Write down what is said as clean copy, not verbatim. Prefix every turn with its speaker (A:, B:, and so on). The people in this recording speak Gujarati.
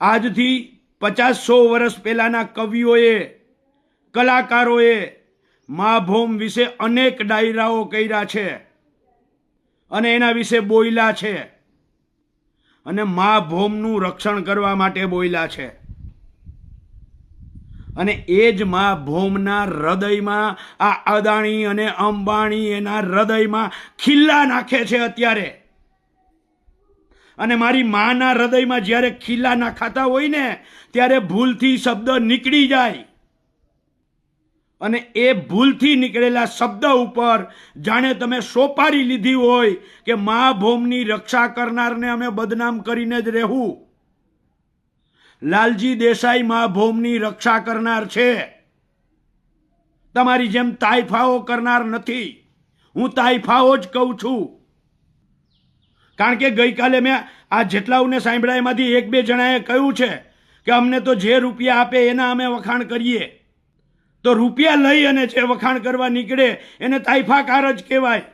A: આજથી 50-100 વર્ષ પહેલાના કવિઓએ, કલાકારોએ મા ભૌમ વિશે અનેક ડાયરાઓ કર્યા છે અને એના વિશે બોલ્યા છે અને મા ભૌમનું રક્ષણ કરવા માટે બોલ્યા છે. અને એ જ મા ભૌમના હૃદયમાં આ અદાણી અને અંબાણી એના હૃદયમાં ખીલ્લા નાખે છે અત્યારે. અને મારી માના હૃદયમાં જ્યારે ખીલ્લા નાખાતા હોય ને ત્યારે ભૂલથી શબ્દ નીકળી જાય અને એ ભૂલથી નીકળેલા શબ્દ ઉપર જાણે તમે સોપારી લીધી હોય કે મા ભૌમની રક્ષા કરનારને અમે બદનામ કરીને જ રહેવું. લાલજી દેસાઈ મા ભૌમની રક્ષા કરનાર છે, તમારી જેમ તાઇફાઓ કરનાર નથી. હું તાઇફાઓ જ કહું છું. કારણ કે ગઈકાલે મેં આ જેટલાઓને સાંભળ્યા એમાંથી 1-2 જણાએ કહ્યું છે કે અમને તો જે રૂપિયા આપે એના અમે વખાણ કરીએ. તો રૂપિયા લઈ અને જે વખાણ કરવા નીકળે એને તાઇફાકાર જ કહેવાય.